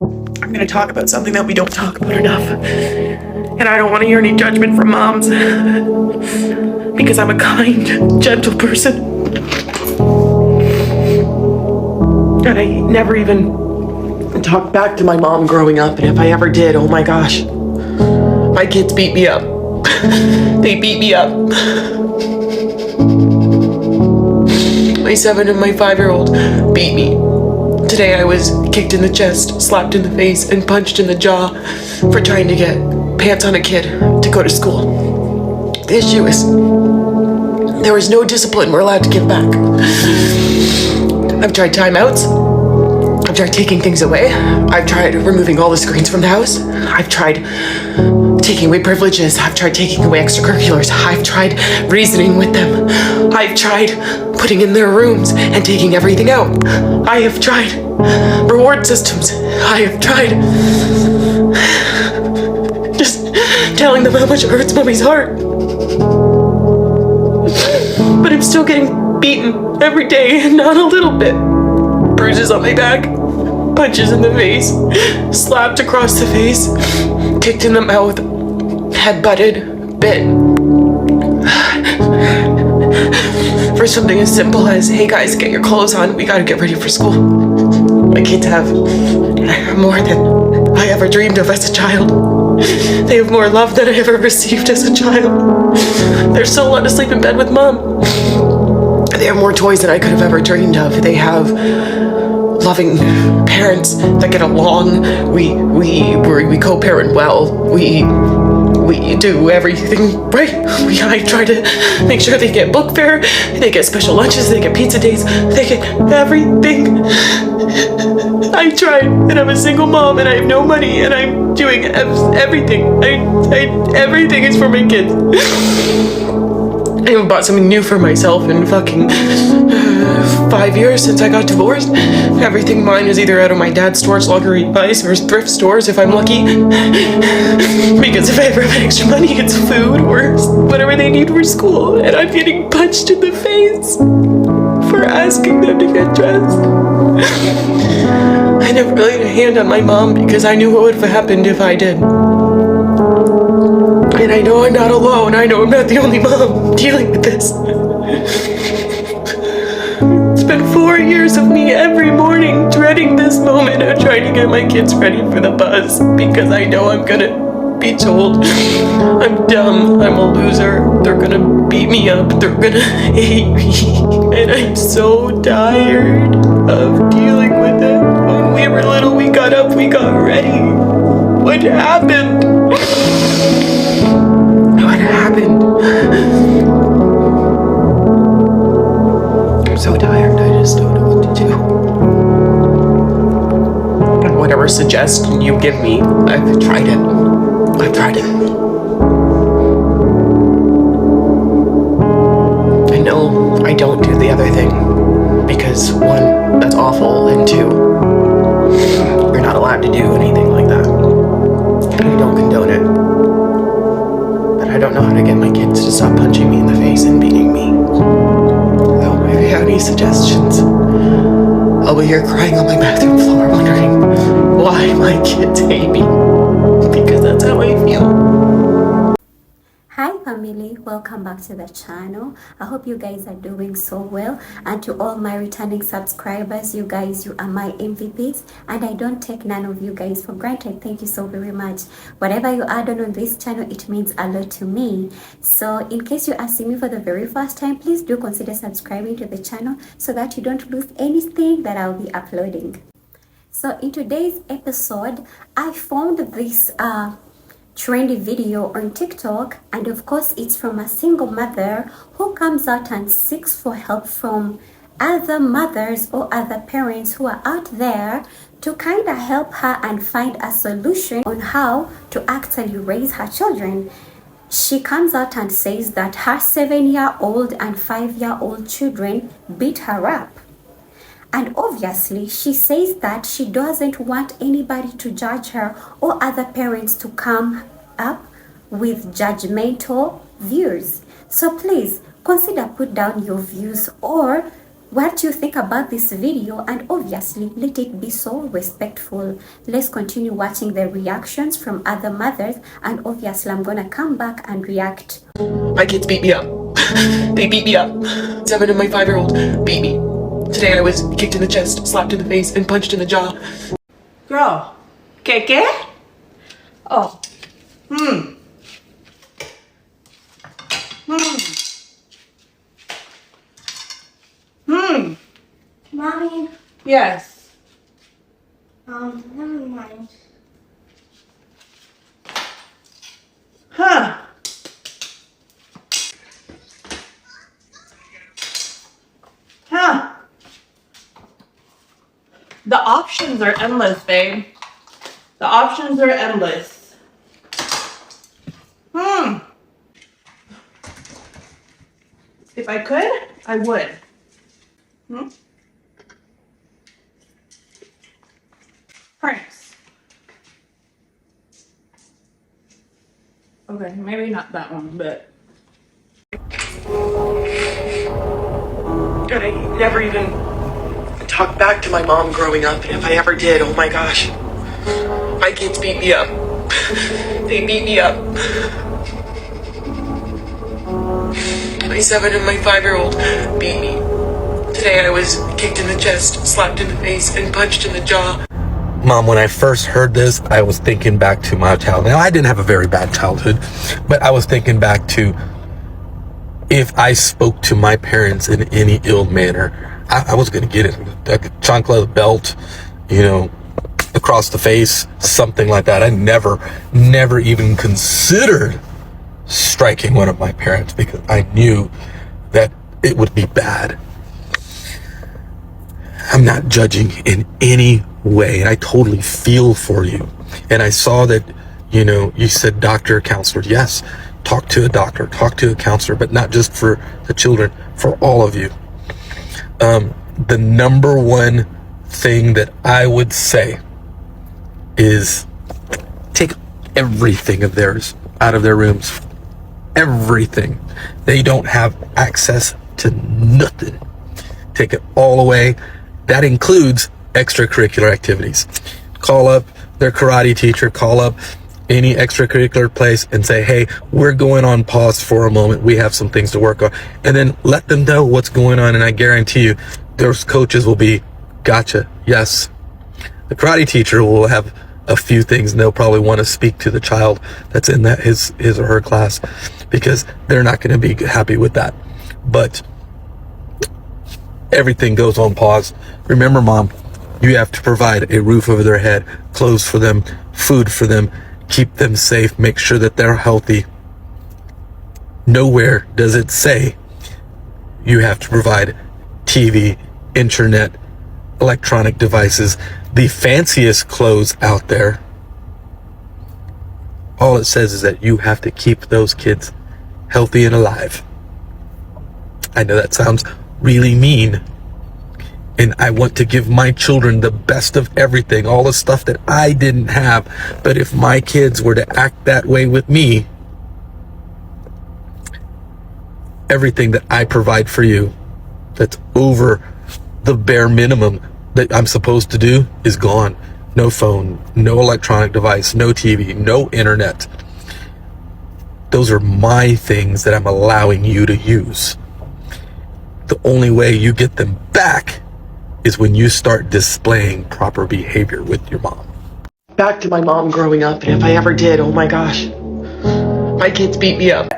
I'm going to talk about something that we don't talk about enough. And I don't want to hear any judgment from moms. Because I'm a kind, gentle person. And I never even talked back to my mom growing up. And if I ever did, oh my gosh. My kids beat me up. They beat me up. My 7 and my 5-year-old beat me. Today I was kicked in the chest, slapped in the face, and punched in the jaw for trying to get pants on a kid to go to school. The issue is, there was no discipline we're allowed to give back. I've tried timeouts. I've tried taking things away. I've tried removing all the screens from the house. I've tried taking away privileges. I've tried taking away extracurriculars. I've tried reasoning with them. I've tried putting in their rooms and taking everything out. I have tried reward systems. I have tried just telling them how much it hurts mommy's heart. But I'm still getting beaten every day, and not a little bit. Bruises on my back, punches in the face, slapped across the face, kicked in the mouth, head-butted, bit. For something as simple as, hey guys, get your clothes on, we gotta get ready for school. My kids have more than I ever dreamed of as a child. They have more love than I ever received as a child. They're still allowed to sleep in bed with mom. They have more toys than I could have ever dreamed of. They have loving parents that get along. We co-parent well. We do everything right. I try to make sure they get book fare, they get special lunches, they get pizza days, they get everything. I try, and I'm a single mom, and I have no money, and I'm doing everything. Everything is for my kids. I haven't bought something new for myself in fucking 5 years since I got divorced. Everything mine is either out of my dad's storage locker advice or thrift stores if I'm lucky. Because if I ever have extra money, it's food or whatever they need for school. And I'm getting punched in the face for asking them to get dressed. I never laid a hand on my mom because I knew what would have happened if I did. And I know I'm not alone. I know I'm not the only mom dealing with this. It's been 4 years of me every morning dreading this moment of trying to get my kids ready for the bus because I know I'm gonna be told I'm dumb, I'm a loser, they're gonna beat me up, they're gonna hate me. And I'm so tired of dealing with it. When we were little, we got up, we got ready. What happened? What happened? I'm so tired, I just don't know what to do. And whatever suggestion you give me, I've tried it. I've tried it. I know I don't do the other thing because 1, that's awful, and 2, you're not allowed to do anything like that. I don't condone it. I don't know how to get my kids to stop punching me in the face and beating me. So if you have any suggestions, I'll be here crying on my bathroom floor wondering why my kids hate me. Because that's how I feel. Hi family, welcome back to the channel. I hope you guys are doing so well, and to all my returning subscribers, you guys, you are my MVPs, and I don't take none of you guys for granted. Thank you so very much. Whatever you add on this channel, it means a lot to me. So in case you are seeing me for the very first time, please do consider subscribing to the channel so that you don't lose anything that I'll be uploading. So in today's episode, I found this trendy video on TikTok, and of course it's from a single mother who comes out and seeks for help from other mothers or other parents who are out there to kind of help her and find a solution on how to actually raise her children. She comes out and says that her 7-year-old and 5-year-old children beat her up. And obviously, she says that she doesn't want anybody to judge her or other parents to come up with judgmental views. So please consider put down your views or what you think about this video, and obviously let it be so respectful. Let's continue watching the reactions from other mothers, and obviously I'm gonna come back and react. My kids beat me up. They beat me up. 7 and my 5-year-old beat me. Today I was kicked in the chest, slapped in the face, and punched in the jaw. Girl, Keke? Oh. Hmm. Mommy, Yes. never mind. Huh. Huh. The options are endless, babe. The options are endless. If I could, I would. Pranks. Okay, maybe not that one, but. And I never even talked back to my mom growing up. And if I ever did, oh my gosh. My kids beat me up. They beat me up. My 7 and my 5-year-old beat me. Today I was kicked in the chest, slapped in the face, and punched in the jaw. Mom, when I first heard this, I was thinking back to my childhood. Now, I didn't have a very bad childhood, but I was thinking back to if I spoke to my parents in any ill manner, I was going to get it. Like a chancla, belt, across the face, something like that. I never even considered striking one of my parents because I knew that it would be bad. I'm not judging in any way, and I totally feel for you. And I saw that, you said doctor, counselor. Yes, talk to a doctor, talk to a counselor, but not just for the children, for all of you. The number one thing that I would say is take everything of theirs out of their rooms. Everything. They don't have access to nothing. Take it all away. That includes extracurricular activities. Call up their karate teacher, call up any extracurricular place and say, hey, we're going on pause for a moment. We have some things to work on. And then let them know what's going on. And I guarantee you, those coaches will be, gotcha, yes. The karate teacher will have a few things and they'll probably want to speak to the child that's in that his or her class because they're not going to be happy with that. But everything goes on pause. Remember, Mom, you have to provide a roof over their head, clothes for them, food for them, keep them safe, make sure that they're healthy. Nowhere does it say you have to provide TV, internet, electronic devices, the fanciest clothes out there. All it says is that you have to keep those kids healthy and alive. I know that sounds really mean, and I want to give my children the best of everything, all the stuff that I didn't have. But if my kids were to act that way with me, everything that I provide for you that's over the bare minimum that I'm supposed to do is gone. No phone, no electronic device, no TV, no internet. Those are my things that I'm allowing you to use. The only way you get them back is when you start displaying proper behavior with your mom. Back to my mom growing up, and if I ever did, oh my gosh. My kids beat me up.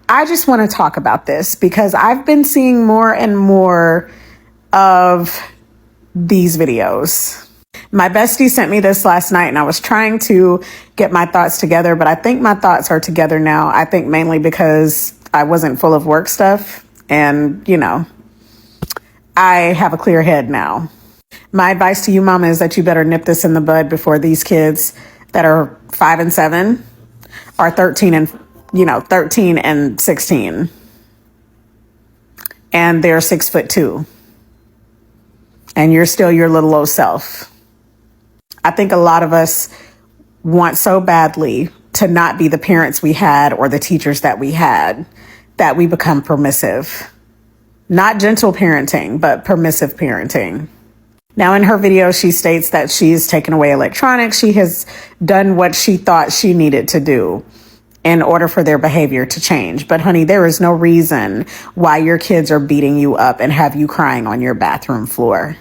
I just want to talk about this because I've been seeing more and more of these videos. My bestie sent me this last night and I was trying to get my thoughts together, but I think my thoughts are together now. I think mainly because I wasn't full of work stuff and, I have a clear head now. My advice to you, Mama, is that you better nip this in the bud before these kids that are 5 and 7 are 13 and 16. And they're 6'2". And you're still your little old self. I think a lot of us want so badly to not be the parents we had or the teachers that we had that we become permissive. Not gentle parenting, but permissive parenting. Now, in her video, she states that she's taken away electronics. She has done what she thought she needed to do in order for their behavior to change. But honey, there is no reason why your kids are beating you up and have you crying on your bathroom floor.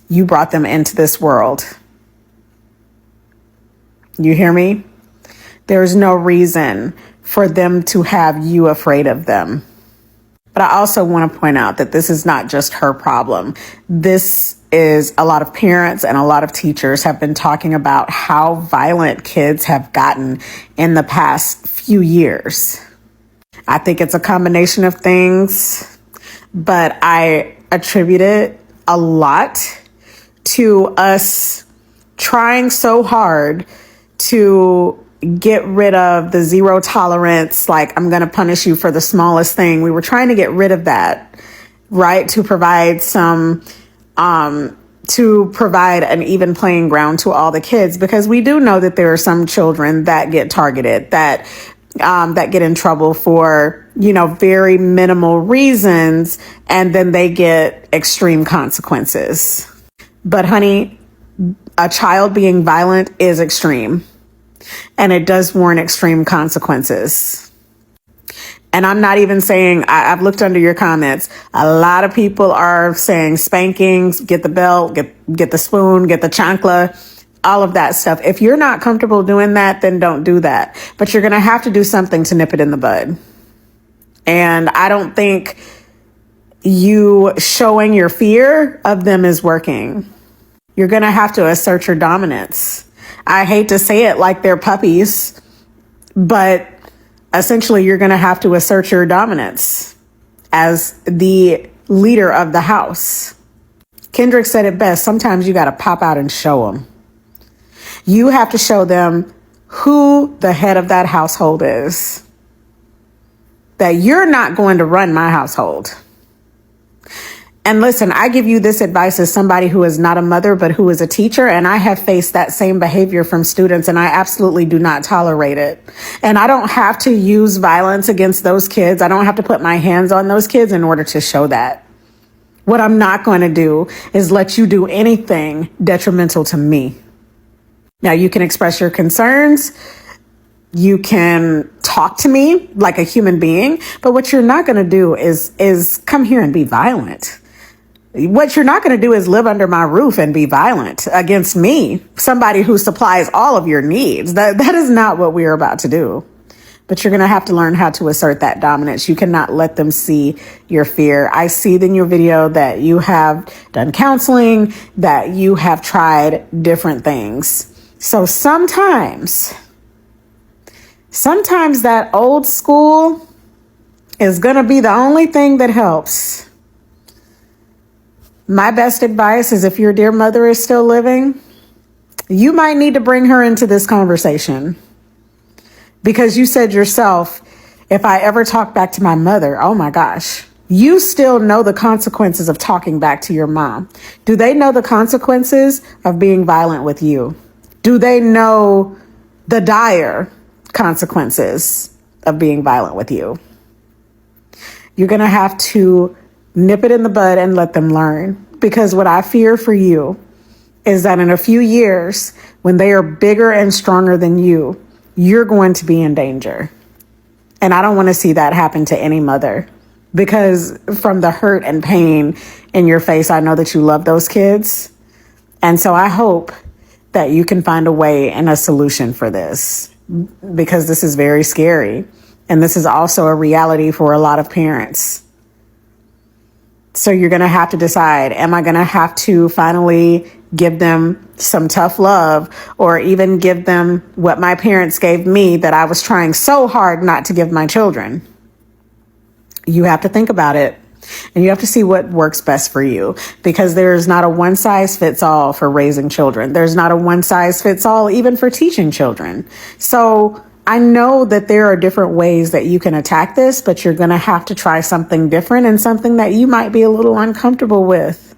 You brought them into this world. You hear me? There's no reason for them to have you afraid of them. But I also want to point out that this is not just her problem. This is a lot of parents and a lot of teachers have been talking about how violent kids have gotten in the past few years. I think it's a combination of things, but I attribute it a lot to us trying so hard to get rid of the zero tolerance, like I'm going to punish you for the smallest thing. We were trying to get rid of that, right? To provide an even playing ground to all the kids, because we do know that there are some children that get targeted, that get in trouble for, very minimal reasons, and then they get extreme consequences. But honey, a child being violent is extreme. And it does warrant extreme consequences. And I'm not even saying, I've looked under your comments. A lot of people are saying spankings, get the belt, get the spoon, get the chancla, all of that stuff. If you're not comfortable doing that, then don't do that. But you're going to have to do something to nip it in the bud. And I don't think you showing your fear of them is working. You're going to have to assert your dominance. I hate to say it like they're puppies, but essentially you're going to have to assert your dominance as the leader of the house. Kendrick said it best. Sometimes you got to pop out and show them. You have to show them who the head of that household is. That you're not going to run my household. And listen, I give you this advice as somebody who is not a mother, but who is a teacher. And I have faced that same behavior from students, and I absolutely do not tolerate it. And I don't have to use violence against those kids. I don't have to put my hands on those kids in order to show that. What I'm not going to do is let you do anything detrimental to me. Now, you can express your concerns. You can talk to me like a human being. But what you're not going to do is come here and be violent. What you're not going to do is live under my roof and be violent against me, somebody who supplies all of your needs. That is not what we're about to do. But you're going to have to learn how to assert that dominance. You cannot let them see your fear. I see in your video that you have done counseling, that you have tried different things. So sometimes that old school is going to be the only thing that helps. My best advice is, if your dear mother is still living, you might need to bring her into this conversation. Because you said yourself, if I ever talk back to my mother, oh my gosh, you still know the consequences of talking back to your mom. Do they know the consequences of being violent with you? Do they know the dire consequences of being violent with you? You're going to have to nip it in the bud and let them learn. Because what I fear for you is that in a few years, when they are bigger and stronger than you, you're going to be in danger. And I don't want to see that happen to any mother, because from the hurt and pain in your face, I know that you love those kids. And so I hope that you can find a way and a solution for this, because this is very scary. And this is also a reality for a lot of parents. So you're going to have to decide, am I going to have to finally give them some tough love, or even give them what my parents gave me that I was trying so hard not to give my children? You have to think about it, and you have to see what works best for you, because there's not a one size fits all for raising children. There's not a one size fits all even for teaching children. So I know that there are different ways that you can attack this, but you're going to have to try something different and something that you might be a little uncomfortable with.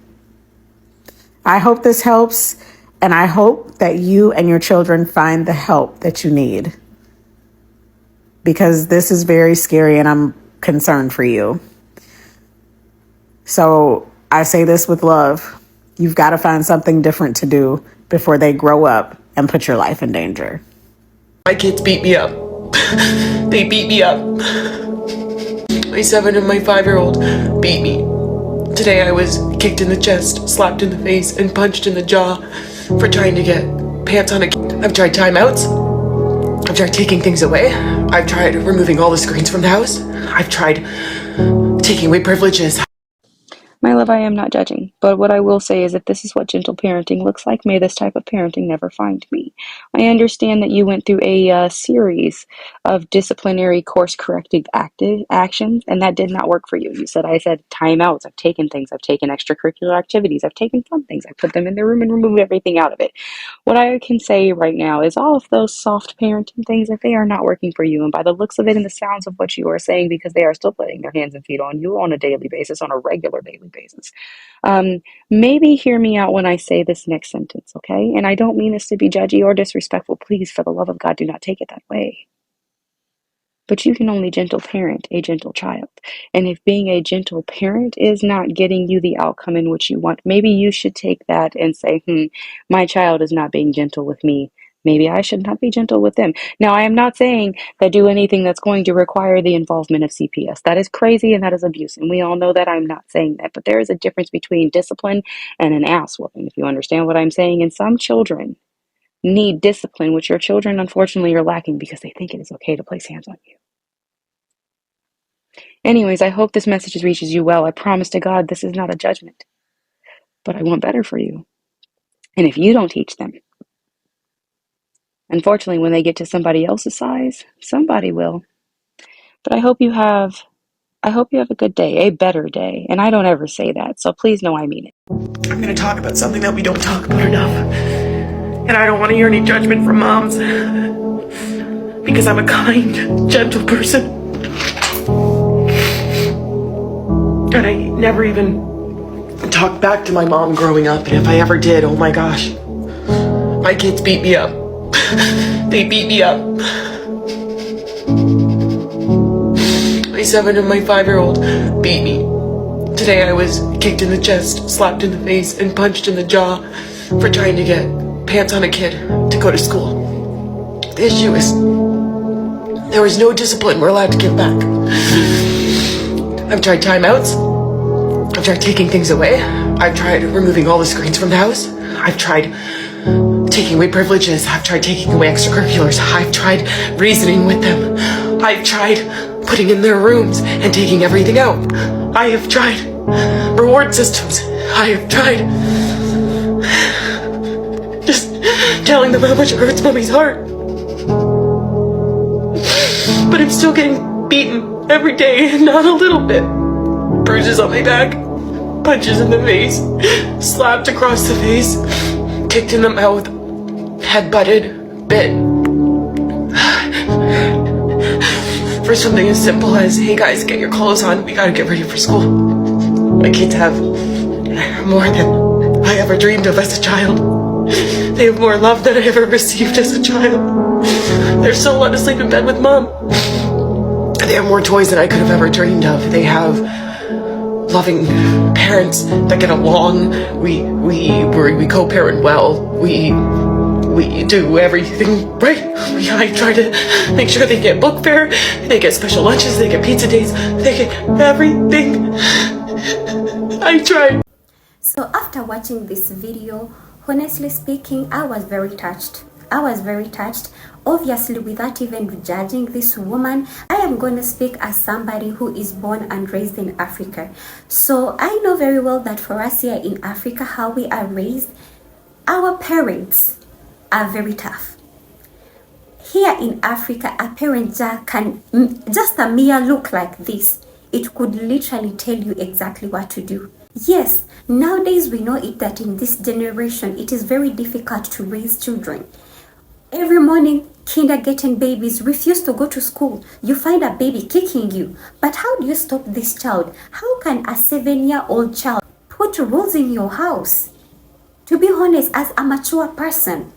I hope this helps, and I hope that you and your children find the help that you need, because this is very scary and I'm concerned for you. So I say this with love. You've got to find something different to do before they grow up and put your life in danger. My kids beat me up. They beat me up. My 7 and my 5-year-old beat me. Today I was kicked in the chest, slapped in the face, and punched in the jaw for trying to get pants on a kid. I've tried timeouts. I've tried taking things away. I've tried removing all the screens from the house. I've tried taking away privileges. My love, I am not judging, but what I will say is if this is what gentle parenting looks like, may this type of parenting never find me. I understand that you went through a series of disciplinary course corrective actions, and that did not work for you. I said timeouts, I've taken things, I've taken extracurricular activities, I've taken fun things, I put them in the room and removed everything out of it. What I can say right now is all of those soft parenting things, if they are not working for you, and by the looks of it and the sounds of what you are saying, because they are still putting their hands and feet on you on a daily basis, on a regular daily basis. Maybe hear me out when I say this next sentence, okay? And I don't mean this to be judgy or disrespectful. Please, for the love of God, do not take it that way. But you can only gentle parent a gentle child. And if being a gentle parent is not getting you the outcome in which you want, maybe you should take that and say, my child is not being gentle with me. Maybe I should not be gentle with them. Now, I am not saying that do anything that's going to require the involvement of CPS. That is crazy and that is abuse. And we all know that. I'm not saying that. But there is a difference between discipline and an ass whooping, if you understand what I'm saying. And some children need discipline, which your children, unfortunately, are lacking because they think it is okay to place hands on you. Anyways, I hope this message reaches you well. I promise to God this is not a judgment. But I want better for you. And if you don't teach them, unfortunately, when they get to somebody else's size, somebody will. But I hope you have a good day, a better day. And I don't ever say that, so please know I mean it. I'm gonna talk about something that we don't talk about enough. And I don't want to hear any judgment from moms. Because I'm a kind, gentle person. And I never even talked back to my mom growing up. And if I ever did, oh my gosh. My kids beat me up. They beat me up. My 7 and my 5-year-old beat me. Today I was kicked in the chest, slapped in the face, and punched in the jaw for trying to get pants on a kid to go to school. The issue is there was no discipline we're allowed to give back. I've tried timeouts. I've tried taking things away. I've tried removing all the screens from the house. I've tried taking away privileges. I've tried taking away extracurriculars. I've tried reasoning with them. I've tried putting in their rooms and taking everything out. I have tried reward systems. I have tried just telling them how much it hurts mommy's heart. But I'm still getting beaten every day, and not a little bit. Bruises on my back, punches in the face, slapped across the face, kicked in the mouth, head butted, bit. For something as simple as, hey guys, get your clothes on, we gotta get ready for school. My kids have more than I ever dreamed of as a child. They have more love than I ever received as a child. They're still allowed to sleep in bed with mom. They have more toys than I could have ever dreamed of. They have loving parents that get along. We co-parent well. We do everything right. I try to make sure they get book fare, they get special lunches, they get pizza days, they get everything. I try. So after watching this video, honestly speaking, I was very touched. I was very touched. Obviously, without even judging this woman, I am going to speak as somebody who is born and raised in Africa. So I know very well that for us here in Africa, how we are raised, our parents are very tough. Here in Africa, a parent can just a mere look like this, it could literally tell you exactly what to do. Yes, nowadays we know it that in this generation, it is very difficult to raise children. Every morning, kindergarten babies refuse to go to school. You find a baby kicking you. But how do you stop this child? How can a 7-year-old child put rules in your house? To be honest, as a mature person,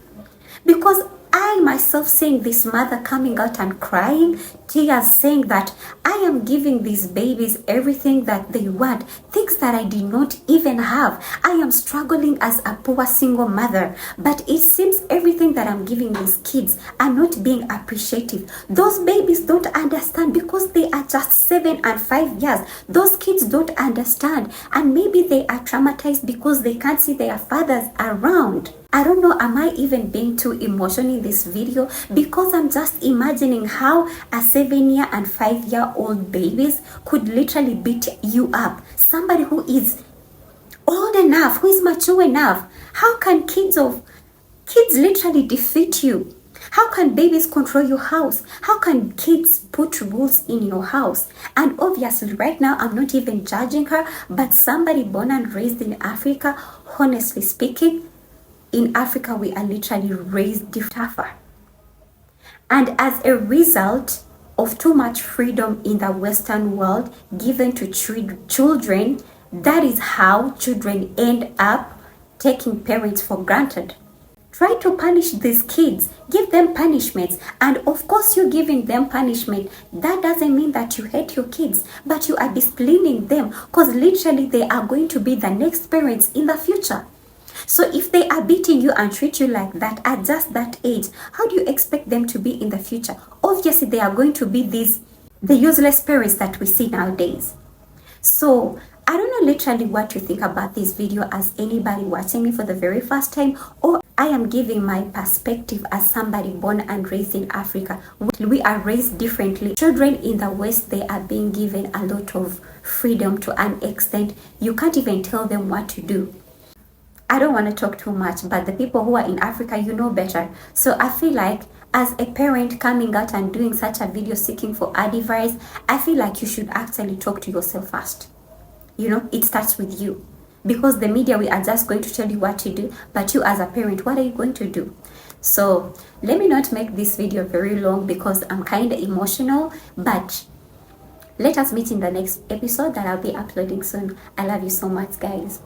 because I myself seeing this mother coming out and crying, tears, saying that I am giving these babies everything that they want, things that I did not even have. I am struggling as a poor single mother, but it seems everything that I'm giving these kids are not being appreciative. Those babies don't understand because they are just 7 and 5 years. Those kids don't understand, and maybe they are traumatized because they can't see their fathers around. I don't know, am I even being too emotional in this video? Because I'm just imagining how a 7-year and 5-year-old babies could literally beat you up. Somebody who is old enough, who is mature enough. How can kids literally defeat you? How can babies control your house? How can kids put rules in your house? And obviously right now I'm not even judging her, but somebody born and raised in Africa, honestly speaking, in Africa, we are literally raised tougher. And as a result of too much freedom in the Western world given to children, that is how children end up taking parents for granted. Try to punish these kids, give them punishments, and of course you're giving them punishment. That doesn't mean that you hate your kids, but you are disciplining them because literally they are going to be the next parents in the future. So if they are beating you and treat you like that at just that age, how do you expect them to be in the future? Obviously, they are going to be the useless parents that we see nowadays. So I don't know literally what you think about this video as anybody watching me for the very first time, or I am giving my perspective as somebody born and raised in Africa. We are raised differently. Children in the West, they are being given a lot of freedom to an extent. You can't even tell them what to do. I don't want to talk too much, but the people who are in Africa, you know better. So I feel like as a parent coming out and doing such a video seeking for advice, I feel like you should actually talk to yourself first. You know, it starts with you. Because the media, we are just going to tell you what to do, but you as a parent, what are you going to do? So let me not make this video very long because I'm kind of emotional, but let us meet in the next episode that I'll be uploading soon. I love you so much, guys.